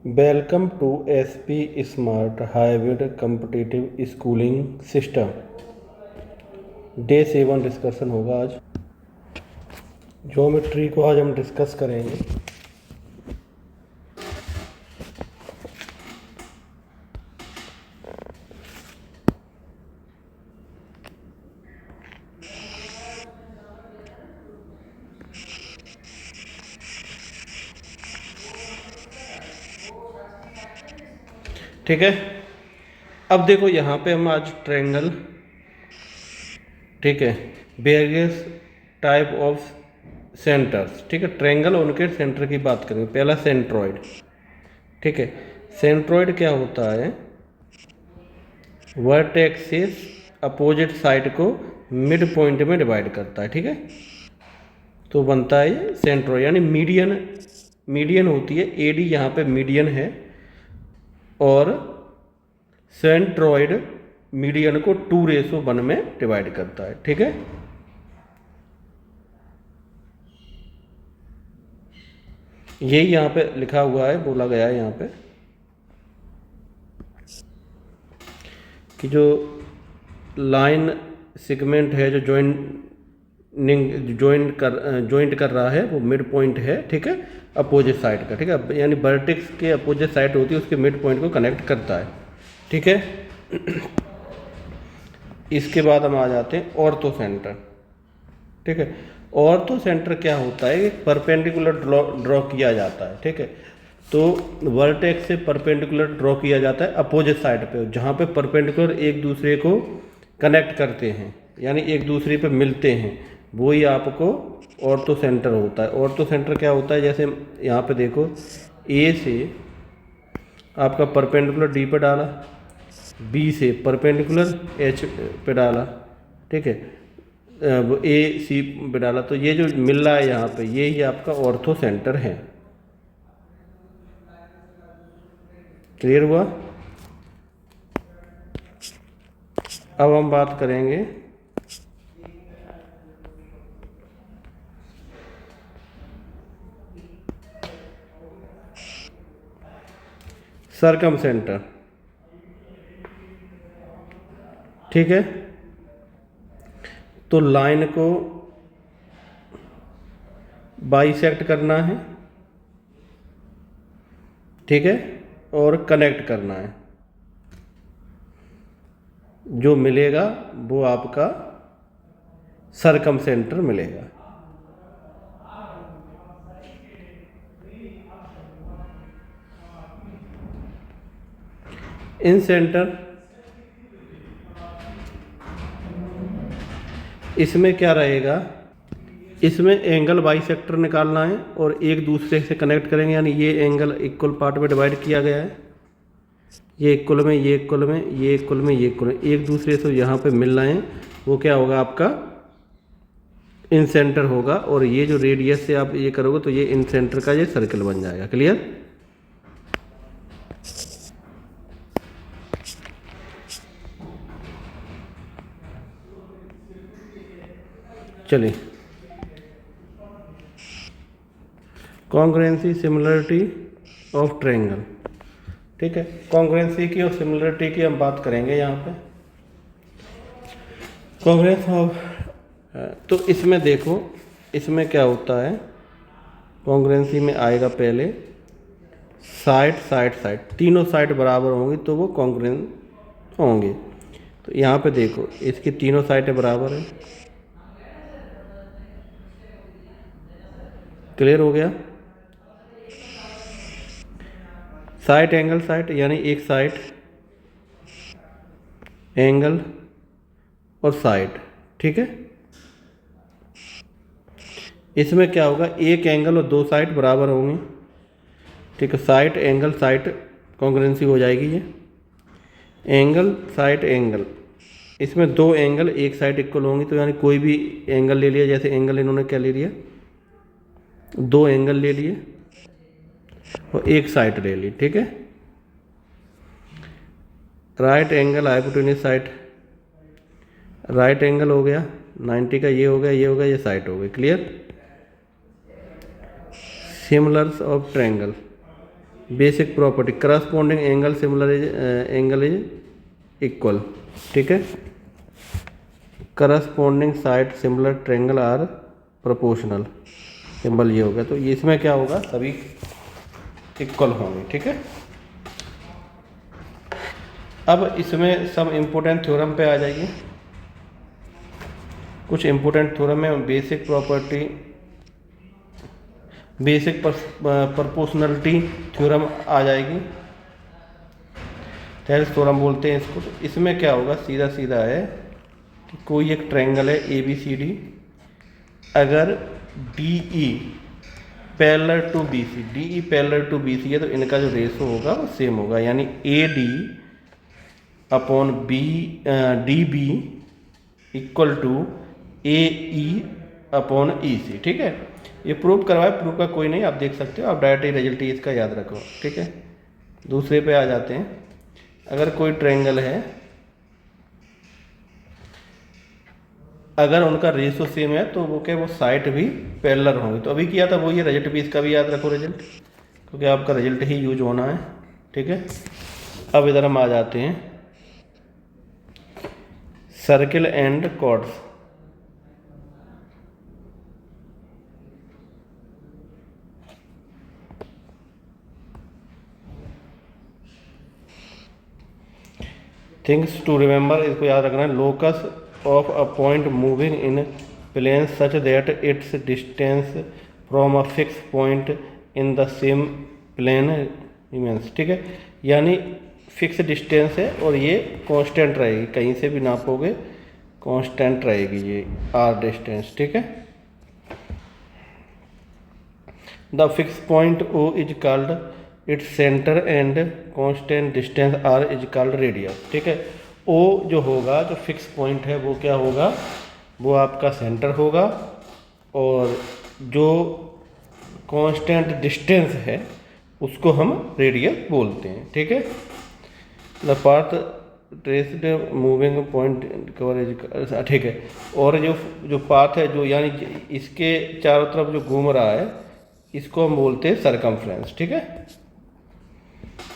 Welcome to SP smart hybrid competitive schooling system. Day 7 discussion होगा आज। Geometry को आज हम डिस्कस करेंगे। ठीक है, अब देखो यहाँ पे हम आज ट्रायंगल, ठीक है, वेरियस टाइप ऑफ सेंटर्स, ठीक है, ट्रायंगल उनके सेंटर की बात करेंगे। पहला सेंट्रॉइड, ठीक है। सेंट्रॉइड क्या होता है? वर्टेक्स से अपोजिट साइड को मिड पॉइंट में डिवाइड करता है, ठीक है। तो बनता है ये सेंट्रॉइड, यानी मीडियन। मीडियन होती है, एडी यहाँ पे मीडियन है, और सेंट्रॉइड मीडियन को 2:1 में डिवाइड करता है, ठीक है। यही यहाँ पे लिखा हुआ है, बोला गया है यहाँ पे कि जो लाइन सेगमेंट है, जो ज्वाइंट कर रहा है, वो मिड पॉइंट है, ठीक है, अपोजिट साइड का, ठीक है। यानी वर्टेक्स के अपोजिट साइड होती है, उसके मिड पॉइंट को कनेक्ट करता है, ठीक है। इसके बाद हम आ जाते हैं ऑर्थो सेंटर, ठीक है। ऑर्थो सेंटर क्या होता है? एक परपेंडिकुलर ड्रॉ किया जाता है, ठीक है। तो वर्टेक्स से परपेंडिकुलर ड्रॉ किया जाता है अपोजिट साइड पे, जहाँ पे परपेंडिकुलर एक दूसरे को कनेक्ट करते हैं, यानी एक दूसरे पे मिलते हैं, वही आपको ऑर्थो सेंटर होता है। ऑर्थो सेंटर क्या होता है? जैसे यहाँ पे देखो, ए से आपका परपेंडिकुलर डी पे डाला, बी से परपेंडिकुलर एच पे डाला, ठीक है, ए सी पे डाला, तो ये जो मिल रहा है यहाँ पे, ये ही आपका ऑर्थो सेंटर है। क्लियर हुआ? अब हम बात करेंगे सरकम सेंटर, ठीक है। तो लाइन को बाइसेक्ट करना है, ठीक है, और कनेक्ट करना है। जो मिलेगा वो आपका सरकम सेंटर मिलेगा। इन सेंटर, इसमें क्या रहेगा? इसमें एंगल बाइसेक्टर निकालना है और एक दूसरे से कनेक्ट करेंगे, यानी ये एंगल इक्वल पार्ट में डिवाइड किया गया है, ये इक्वल में, ये इक्वल में, ये इक्वल में, ये इक्वल में, एक दूसरे से यहाँ पे मिल रहे हैं, वो क्या होगा? आपका इन सेंटर होगा। और ये जो रेडियस से आप ये करोगे तो ये इन सेंटर का ये सर्कल बन जाएगा। क्लियर? चलिए, कॉन्ग्रुएंसी सिमिलरिटी ऑफ ट्रायंगल, ठीक है। कॉन्ग्रुएंसी की और सिमिलरिटी की हम बात करेंगे यहाँ पे। कॉन्ग्रुएंस ऑफ, तो इसमें देखो, इसमें क्या होता है? कॉन्ग्रुएंसी में आएगा पहले साइड साइड साइड, तीनों साइड बराबर होंगी तो वो कॉन्ग्रुएंट होंगे। तो यहाँ पे देखो, इसकी तीनों साइडें बराबर है। क्लियर हो गया? साइड एंगल साइड, यानी एक साइड एंगल और साइड, ठीक है। इसमें क्या होगा? एक एंगल और दो साइड बराबर होंगे, ठीक है। साइड एंगल साइड कॉन्ग्रुएंसी हो जाएगी ये। एंगल साइड एंगल, इसमें दो एंगल एक साइड इक्वल होंगी, तो यानी कोई भी एंगल ले लिया, जैसे एंगल इन्होंने क्या ले लिया? दो एंगल ले लिए और एक साइड ले ली, ठीक है। Right angle hypotenuse side, right angle हो गया 90 का, ये हो गया, ये हो गया, ये साइड हो गई। Clear? Similars of triangle, basic property corresponding angle similar is angle is equal, ठीक है। Corresponding side similar triangle are proportional, symbol ये हो गया। तो ये इसमें क्या होगा, सभी इक्वल होंगे, ठीक है। अब इसमें सब इम्पोर्टेंट थ्योरम पे आ जाइए। कुछ इम्पोर्टेंट थ्योरम में basic property, basic proportionality theorem आ जाएगी, थेल्स थ्योरम बोलते हैं इसको। तो इसमें क्या होगा, सीधा सीधा है कि कोई एक ट्रायंगल है ए बी सी डी, अगर D E parallel to B C, D E parallel to B C है तो इनका जो रेशो होगा वो सेम होगा, यानी A D upon B D B equal to A E upon E C, ठीक है। ये प्रूव करवाए, प्रूव का कोई नहीं, आप देख सकते हो, आप डायरेक्ट ही रिजल्ट ही इसका याद रखो, ठीक है। दूसरे पे आ जाते हैं। अगर कोई ट्रायंगल है, अगर उनका रेशो सेम है तो वो क्या, वो साइड भी पैरेलल होंगे। तो अभी किया था वो, ये रिजल्ट भी इसका भी याद रखो रिजल्ट, क्योंकि आपका रिजल्ट ही यूज होना है, ठीक है। अब इधर हम आ जाते हैं circle and chords. Things to remember, इसको याद रखना है। Locus of a point moving in plane such that its distance from a fix point in the same plane remains, ठीक है। यानी फिक्स डिस्टेंस है और ये कांस्टेंट रहेगी, कहीं से भी नापोगे कांस्टेंट रहेगी ये आर डिस्टेंस, ठीक है। The fix point O is called its centre and constant distance R is called radius, ठीक है। ओ जो होगा, जो फिक्स पॉइंट है वो क्या होगा, वो आपका सेंटर होगा, और जो कांस्टेंट डिस्टेंस है उसको हम रेडियस बोलते हैं, ठीक है। The path traced moving point coverage, ठीक है। और जो पाथ है, जो यानी इसके चारों तरफ जो घूम रहा है, इसको हम बोलते हैं सरकमफ्रेंस, ठीक है।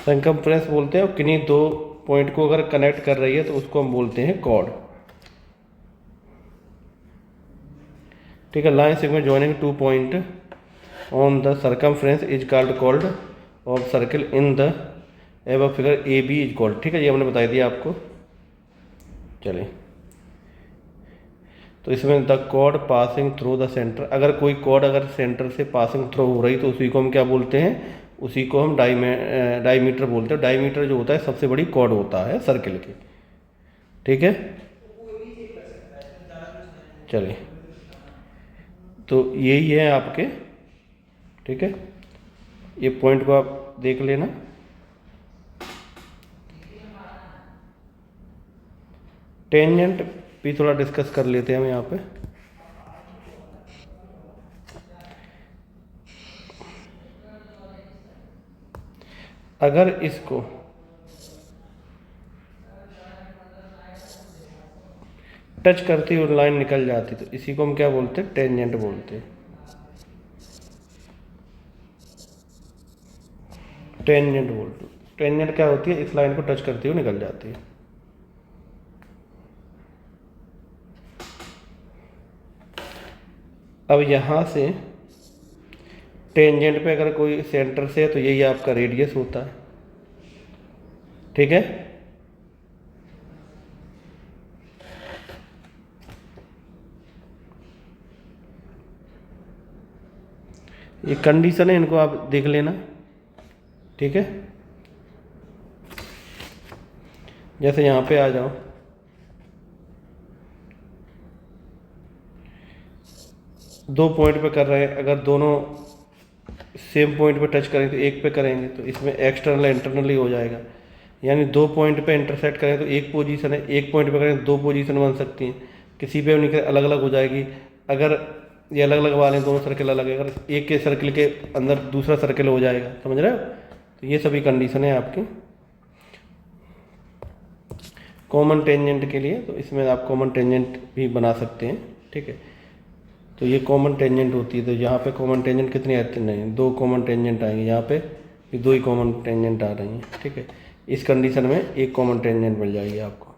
सरकमफ्रेंस बोलते हैं, और किन्हीं दो पॉइंट को अगर कनेक्ट कर रही है तो उसको हम बोलते हैं कॉर्ड, ठीक है। Line segment joining two point on the circumference is called of circle in the above figure A B is called, ठीक है। ये हमने बता दिया आपको। चलिए, तो इसमें the cord passing through the centre, अगर कोई कॉर्ड अगर सेंटर से पासिंग थ्रू हो रही तो उसी को हम क्या बोलते हैं, उसी को हम डायमीटर बोलते हैं। डायमीटर जो होता है सबसे बड़ी कॉर्ड होता है सर्किल की, ठीक है। चलिए, तो यही है आपके, ठीक है। ये पॉइंट को आप देख लेना। टेंजेंट भी थोड़ा डिस्कस कर लेते हैं हम यहाँ पे। अगर इसको टच करती हुई लाइन निकल जाती तो इसी को हम क्या बोलते हैं, टेंजेंट बोलते हैं। टेंजेंट बोलते हैं। टेंजेंट क्या होती है, इस लाइन को टच करती हुई निकल जाती है। अब यहाँ से टेंजेंट पे अगर कोई सेंटर से है तो यही आपका रेडियस होता है, ठीक है। ये कंडीशन है, इनको आप देख लेना, ठीक है। जैसे यहाँ पे आ जाओ, दो पॉइंट पे कर रहे हैं, अगर दोनों सेम पॉइंट पे टच करें तो एक पे करेंगे तो इसमें एक्सटर्नल इंटरनली हो जाएगा। यानी दो पॉइंट पे इंटरसेक्ट करें तो एक पोजीशन है, एक पॉइंट पे करें तो दो पोजीशन बन सकती हैं, किसी पे नहीं अलग अलग हो जाएगी। अगर ये अलग अलग वाले दोनों सर्किल अलग है, अगर एक के सर्किल के अंदर दूसरा सर्किल हो जाएगा, समझ रहे हो। तो ये सभी कंडीशन है आपकी कॉमन टेंजेंट के लिए। तो इसमें आप कॉमन टेंजेंट भी बना सकते हैं, ठीक है। तो ये कॉमन टेंजेंट होती है। तो यहाँ पे कॉमन टेंजेंट कितनी आती है, नहीं, दो कॉमन टेंजेंट आएंगे यहाँ पे, ये दो ही कॉमन टेंजेंट आ रही हैं, ठीक है। इस कंडीशन में एक कॉमन टेंजेंट मिल जाएगी आपको।